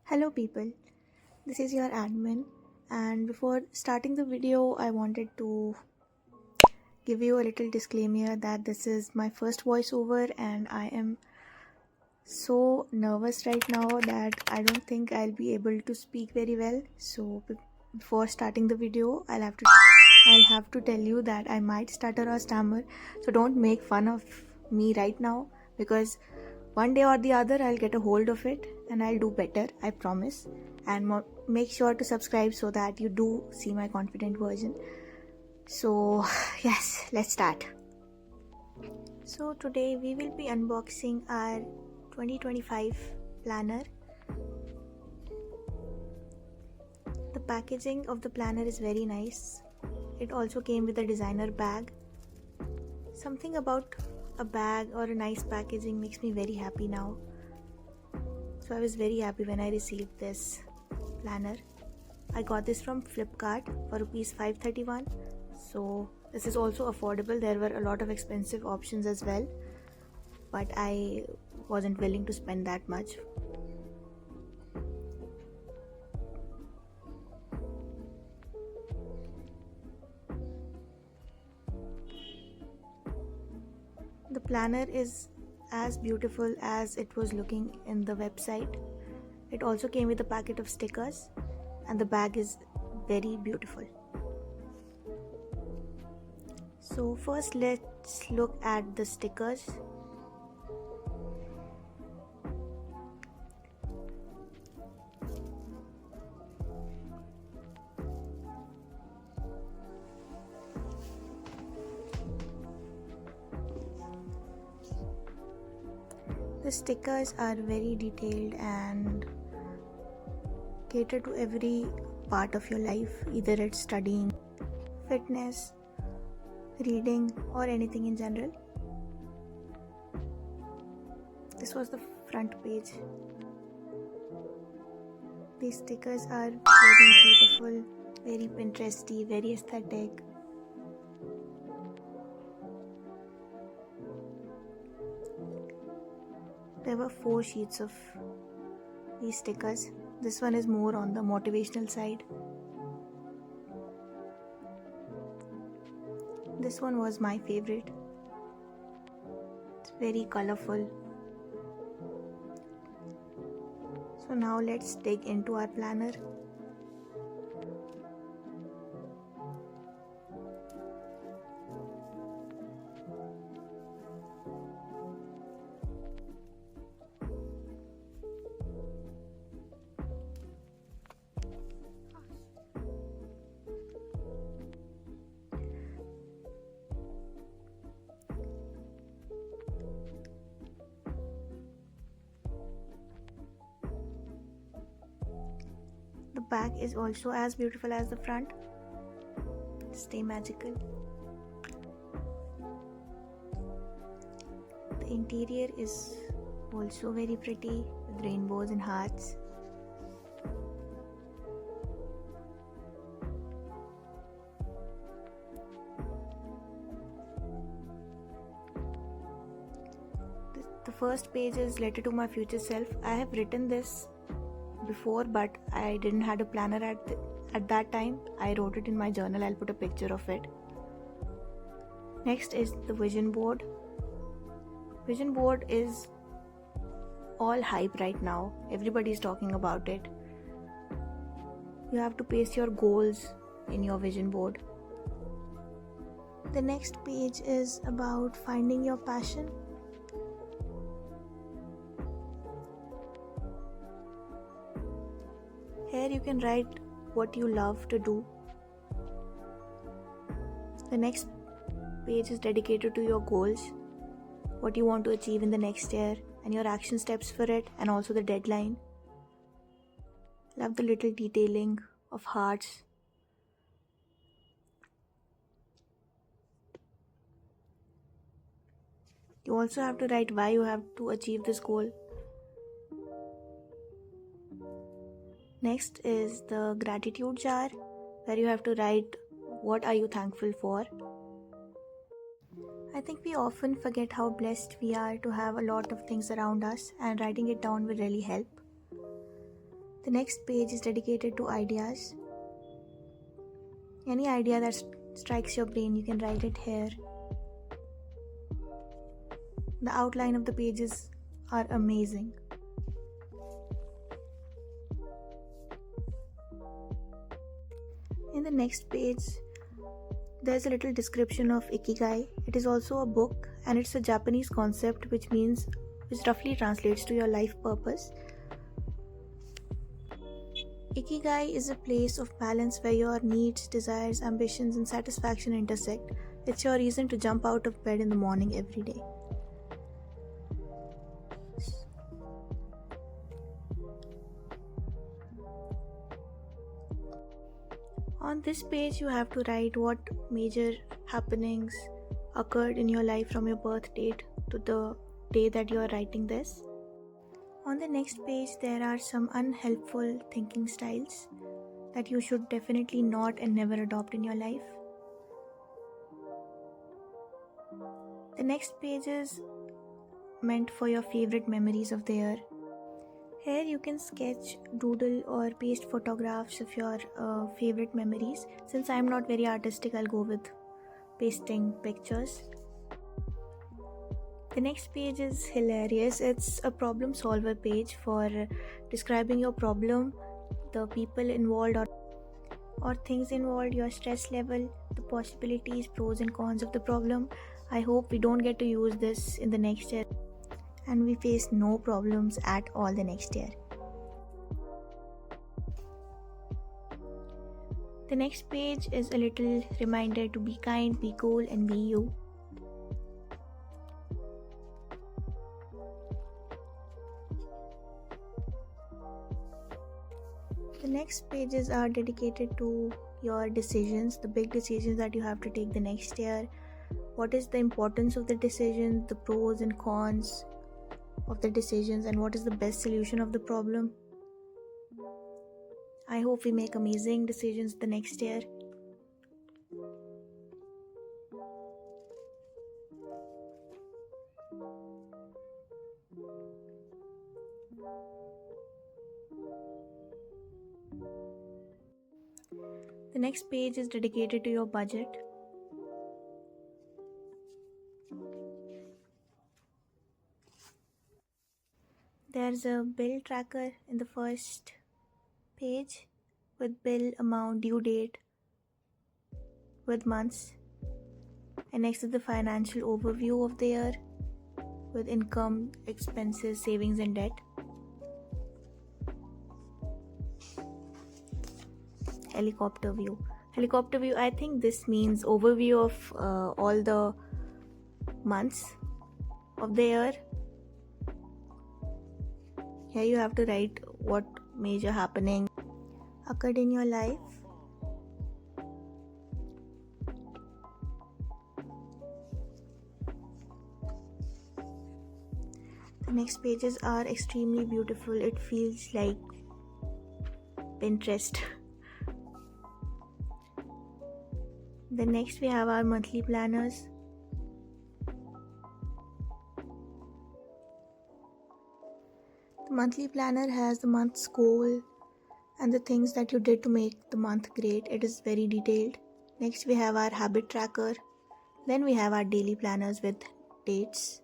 Hello people, this is your admin, and before starting the video I wanted to give you a little disclaimer that this is my first voiceover and I am so nervous right now that I don't think I'll be able to speak very well. So before starting the video I'll have to tell you that I might stutter or stammer, so don't make fun of me right now because one day or the other I'll get a hold of it and I'll do better, I promise. And make sure to subscribe so that you do see my confident version. So yes, let's start. So today we will be unboxing our 2025 planner. The packaging of the planner is very nice. It also came with a designer bag. Something about a bag or a nice packaging makes me very happy now. So I was very happy when I received this planner. I got this from Flipkart for rupees 531. So this is also affordable. There were a lot of expensive options as well, but I wasn't willing to spend that much. The planner is as beautiful as it was looking in the website. It also came with a packet of stickers and the bag is very beautiful. So first let's look at the stickers. The stickers are very detailed and cater to every part of your life, either it's studying, fitness, reading, or anything in general. This was the front page. These stickers are very beautiful, very Pinteresty, very aesthetic. There were 4 sheets of these stickers. This one is more on the motivational side. This one was my favorite. It's very colorful. So now let's dig into our planner. The back is also as beautiful as the front. Stay magical. The interior is also very pretty with rainbows and hearts. The first page is Letter to My Future Self. I have written this before, but I didn't have a planner at that time. I wrote it in my journal. I'll put a picture of it. Next is the vision board. Vision board is all hype right now. Everybody is talking about it. You have to paste your goals in your vision board. The next page is about finding your passion. Here you can write what you love to do. The next page is dedicated to your goals, what you want to achieve in the next year, and your action steps for it, and also the deadline. Love the little detailing of hearts. You also have to write why you have to achieve this goal. Next is the gratitude jar, where you have to write what are you thankful for. I think we often forget how blessed we are to have a lot of things around us, and writing it down will really help. The next page is dedicated to ideas. Any idea that strikes your brain, you can write it here. The outline of the pages are amazing. In the next page, there's a little description of Ikigai. It is also a book, and it's a Japanese concept which roughly translates to your life purpose. Ikigai is a place of balance where your needs, desires, ambitions, and satisfaction intersect. It's your reason to jump out of bed in the morning every day. On this page, you have to write what major happenings occurred in your life from your birth date to the day that you are writing this. On the next page, there are some unhelpful thinking styles that you should definitely not and never adopt in your life. The next page is meant for your favorite memories of the year. Here you can sketch, doodle or paste photographs of your favorite memories. Since I am not very artistic, I'll go with pasting pictures. The next page is hilarious. It's a problem solver page for describing your problem, the people involved or things involved, your stress level, the possibilities, pros and cons of the problem. I hope we don't get to use this in the next year and we face no problems at all the next year. The next page is a little reminder to be kind, be cool, and be you. The next pages are dedicated to your decisions, the big decisions that you have to take the next year. What is the importance of the decisions, the pros and cons of the decisions, and what is the best solution of the problem. I hope we make amazing decisions the next year. The next page is dedicated to your budget. There's a bill tracker in the first page with bill amount, due date, with months. And next is the financial overview of the year with income, expenses, savings and debt. Helicopter view, I think this means overview of all the months of the year. Here you have to write what major happening occurred in your life. The next pages are extremely beautiful. It feels like Pinterest. Then next we have our monthly planners. The monthly planner has the month's goal and the things that you did to make the month great. It is very detailed. Next we have our habit tracker. Then we have our daily planners with dates.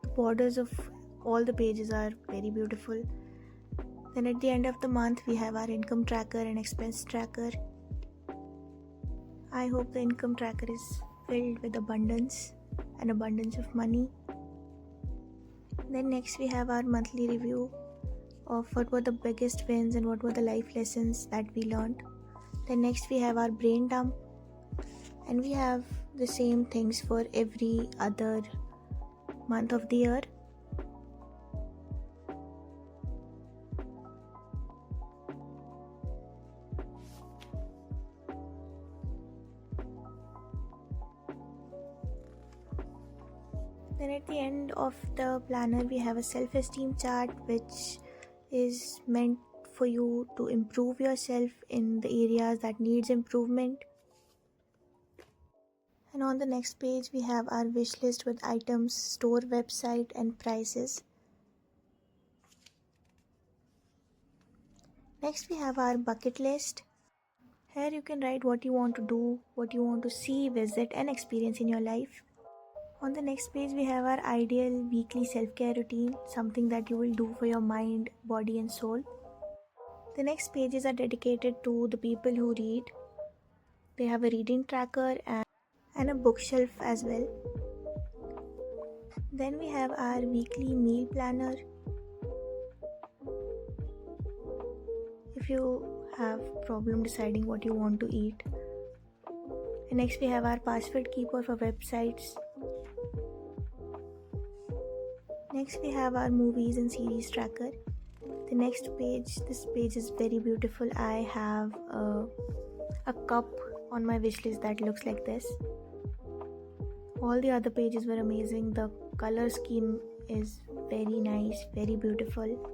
The borders of all the pages are very beautiful. Then at the end of the month we have our income tracker and expense tracker. I hope the income tracker is filled with abundance of money. Then next we have our monthly review of what were the biggest wins and what were the life lessons that we learned. Then next we have our brain dump, and we have the same things for every other month of the year. Then at the end of the planner we have a self-esteem chart, which is meant for you to improve yourself in the areas that needs improvement. And on the next page we have our wish list with items, store website and prices. Next we have our bucket list. Here you can write what you want to do, what you want to see, visit and experience in your life. On the next page we have our ideal weekly self-care routine, something that you will do for your mind, body and soul. The next pages are dedicated to the people who read. They have a reading tracker and a bookshelf as well. Then we have our weekly meal planner. If you have problem deciding what you want to eat. And next we have our password keeper for websites. Next we have our movies and series tracker. The next page, this page is very beautiful. I have a cup on my wish list that looks like this. All the other pages were amazing. The color scheme is very nice, very beautiful.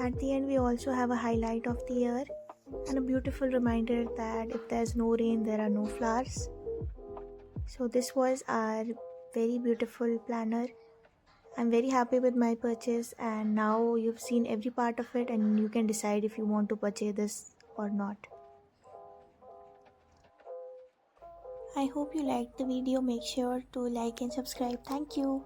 At the end we also have a highlight of the year and a beautiful reminder that if there's no rain, there are no flowers. So this was our very beautiful planner. I'm very happy with my purchase, and now you've seen every part of it and you can decide if you want to purchase this or not. I hope you liked the video. Make sure to like and subscribe. Thank you.